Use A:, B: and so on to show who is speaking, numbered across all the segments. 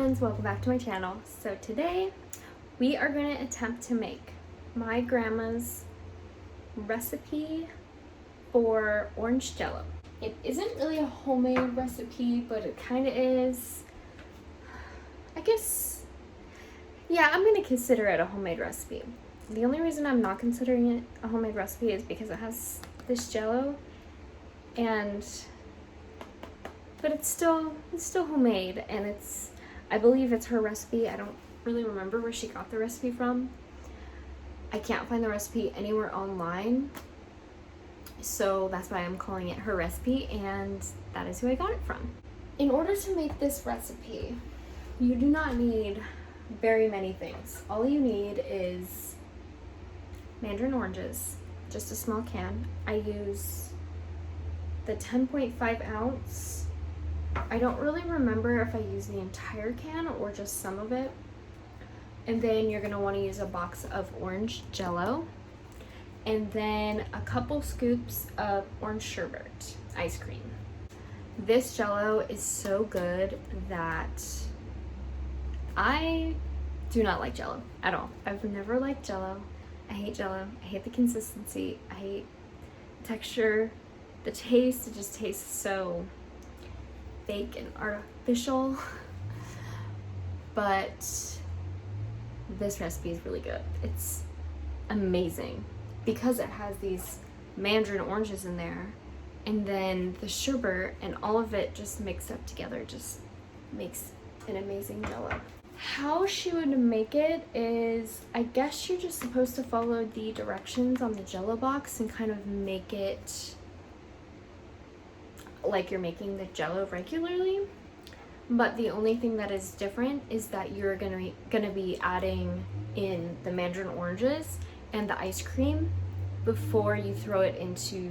A: friends, welcome back to my channel. So today we are going to attempt to make my grandma's recipe for orange jello. It isn't really a homemade recipe, but it kind of is. I guess, yeah, I'm going to consider it a homemade recipe. The only reason I'm not considering it a homemade recipe is because it has this jello but it's still homemade, and I believe it's her recipe. I don't really remember where she got the recipe from. I can't find the recipe anywhere online, so that's why I'm calling it her recipe, and that is who I got it from. In order to make this recipe, you do not need very many things. All you need is mandarin oranges, just a small can. I use the 10.5 ounce. I don't really remember if I use the entire can or just some of it. And then you're going to want to use a box of orange jello, and then a couple scoops of orange sherbet ice cream. This jello is so good that I do not like jello at all. I've never liked jello. I hate jello. I hate the consistency. I hate the texture, the taste. It just tastes so fake and artificial. But this recipe is really good. It's amazing because it has these mandarin oranges in there, and then the sherbet and all of it just mixed up together just makes an amazing jello. How she would make it is, I guess you're just supposed to follow the directions on the jello box and kind of make it like you're making the jello regularly. But the only thing that is different is that you're gonna be adding in the mandarin oranges and the ice cream before you throw it into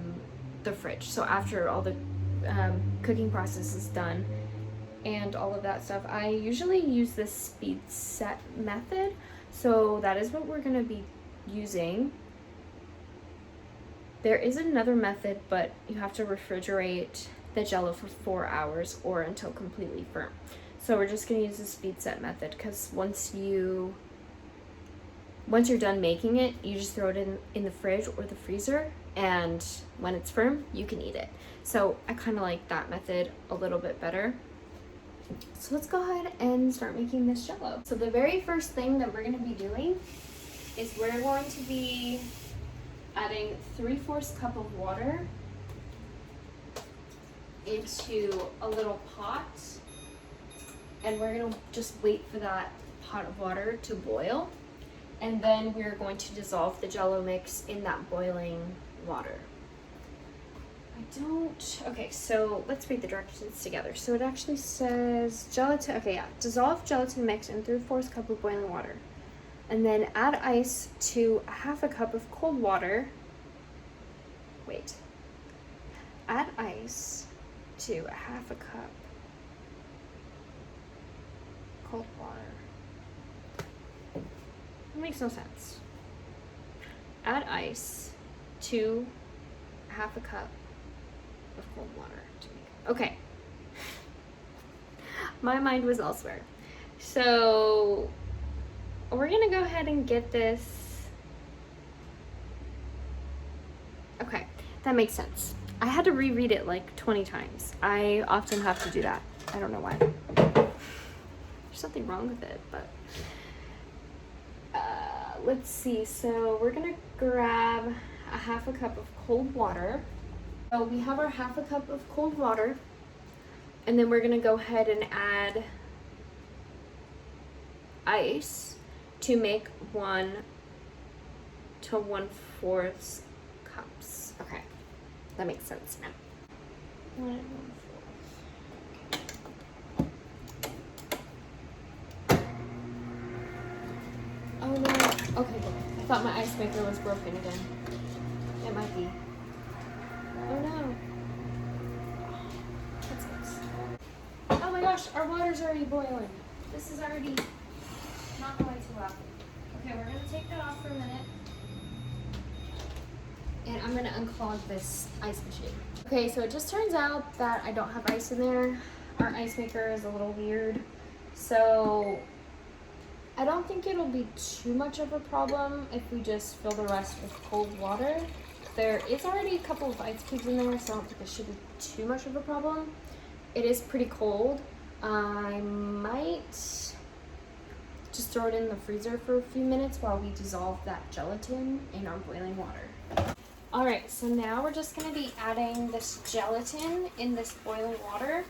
A: the fridge. So after all the cooking process is done and all of that stuff, I usually use this speed set method. So that is what we're gonna be using. There is another method, but you have to refrigerate the jello for 4 hours or until completely firm. So we're just going to use the speed set method, because once you're done making it, you just throw it in the fridge or the freezer, and when it's firm, you can eat it. So I kind of like that method a little bit better. So let's go ahead and start making this jello. So the very first thing that we're going to be doing is we're going to be adding 3/4 cup of water into a little pot, and we're going to just wait for that pot of water to boil, and then we're going to dissolve the jello mix in that boiling water. Okay, so let's read the directions together. So it actually says dissolve gelatin mix in 3/4 cup of boiling water, and then add ice to 1/2 cup of cold water. Add ice to 1/2 cup cold water. That makes no sense. Add ice to 1/2 cup of cold water to make. Okay. My mind was elsewhere. So we're gonna go ahead and get this. Okay, that makes sense. I had to reread it like 20 times. I often have to do that. I don't know why. There's something wrong with it, but let's see. So we're gonna grab 1/2 cup of cold water. So we have our 1/2 cup of cold water, and then we're gonna go ahead and add ice to make 1 to 1/4 cups. Okay. That makes sense now. 1 and 1/4. Oh no. Okay, good. I thought my ice maker was broken again. It might be. Oh no. That sucks. Oh my gosh, our water's already boiling. This is already not going too well. Okay, we're gonna take that off for a minute. And I'm gonna unclog this ice machine. Okay, so it just turns out that I don't have ice in there. Our ice maker is a little weird, So I don't think it'll be too much of a problem if we just fill the rest with cold water. There is already a couple of ice cubes in there, so I don't think it should be too much of a problem. It is pretty cold. I might just throw it in the freezer for a few minutes while we dissolve that gelatin in our boiling water. All right, so now we're just gonna be adding this gelatin in this boiling water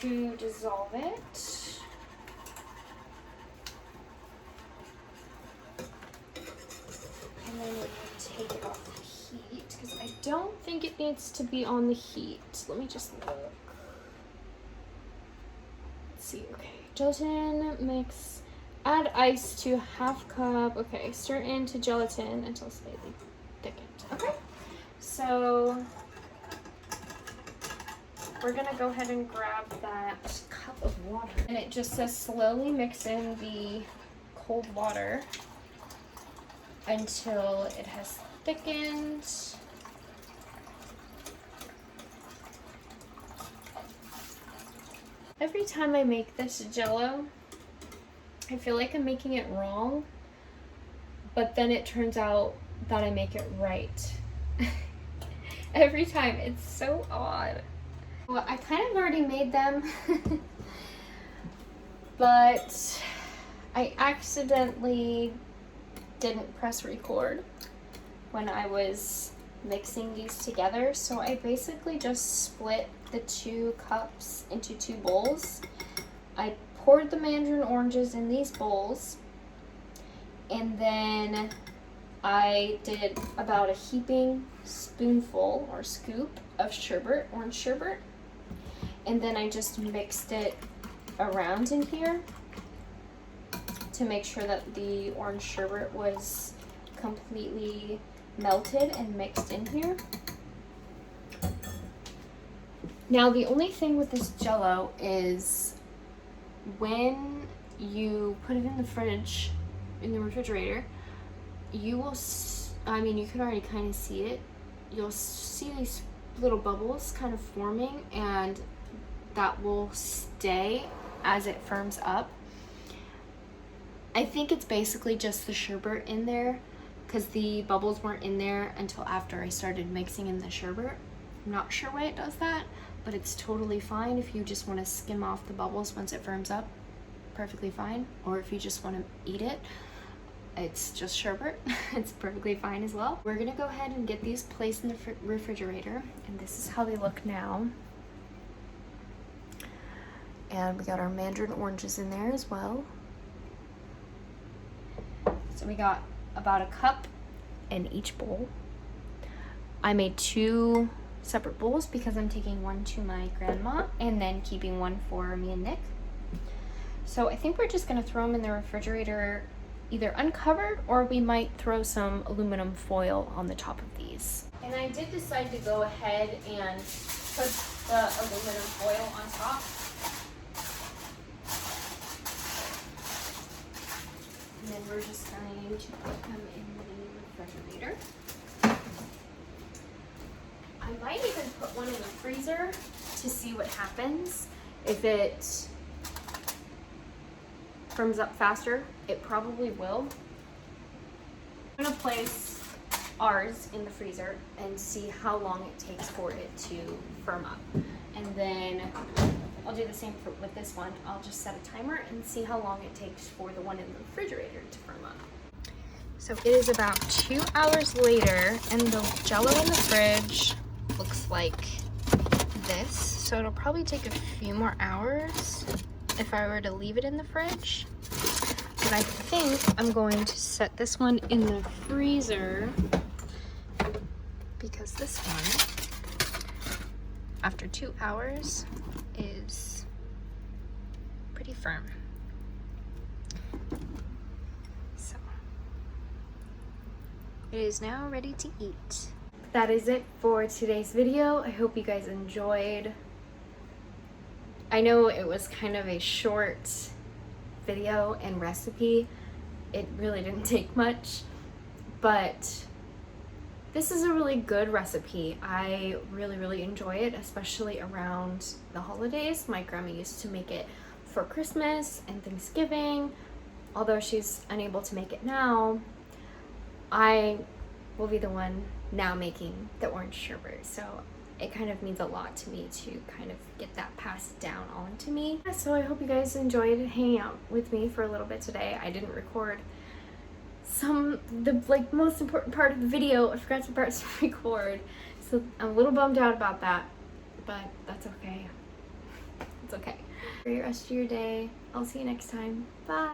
A: to dissolve it. And then we take it off the heat because I don't think it needs to be on the heat. Let me just look. Let's see, okay. Gelatin mix, add ice to 1/2 cup. Okay, stir into gelatin until slightly thickened. Okay, so we're gonna go ahead and grab that cup of water. And it just says slowly mix in the cold water until it has thickened. Every time I make this jello, I feel like I'm making it wrong, but then it turns out that I make it right. Every time, it's so odd. Well, I kind of already made them, but I accidentally didn't press record when I was mixing these together, so I basically just split the 2 cups into 2 bowls. I poured the mandarin oranges in these bowls, and then I did about a heaping spoonful or scoop of sherbet, orange sherbet, and then I just mixed it around in here to make sure that the orange sherbet was completely melted and mixed in here. Now the only thing with this jello is when you put it in the fridge, in the refrigerator, you will, I mean, you can already kind of see it. You'll see these little bubbles kind of forming, and that will stay as it firms up. I think it's basically just the sherbet in there, because the bubbles weren't in there until after I started mixing in the sherbet. I'm not sure why it does that, but it's totally fine if you just want to skim off the bubbles once it firms up. Perfectly fine. Or if you just want to eat it, it's just sherbet. It's perfectly fine as well. We're gonna go ahead and get these placed in the refrigerator, and this is how they look now. And we got our mandarin oranges in there as well. So we got about a cup in each bowl. I made 2 separate bowls because I'm taking one to my grandma and then keeping one for me and Nick. So I think we're just gonna throw them in the refrigerator either uncovered, or we might throw some aluminum foil on the top of these. And I did decide to go ahead and put the aluminum foil on top. And then we're just going to put them in the refrigerator. I might even put one in the freezer to see what happens. If it firms up faster, it probably will. I'm gonna place ours in the freezer and see how long it takes for it to firm up. And then I'll do the same with this one. I'll just set a timer and see how long it takes for the one in the refrigerator to firm up. So it is about 2 hours later, and the jello in the fridge looks like this. So it'll probably take a few more hours if I were to leave it in the fridge. But I think I'm going to set this one in the freezer because this one, after 2 hours, is pretty firm. So it is now ready to eat. That is it for today's video. I hope you guys enjoyed. I know it was kind of a short video and recipe. It really didn't take much, but this is a really good recipe. I really enjoy it, especially around the holidays. My grandma used to make it for Christmas and Thanksgiving. Although she's unable to make it now, I will be the one now making the orange sherbet. So it kind of means a lot to me to kind of get that passed down on to me. So I hope you guys enjoyed hanging out with me for a little bit today. I didn't record the like most important part of the video. I forgot to press record. So I'm a little bummed out about that, but that's okay. It's okay. For the rest of your day. I'll see you next time. Bye.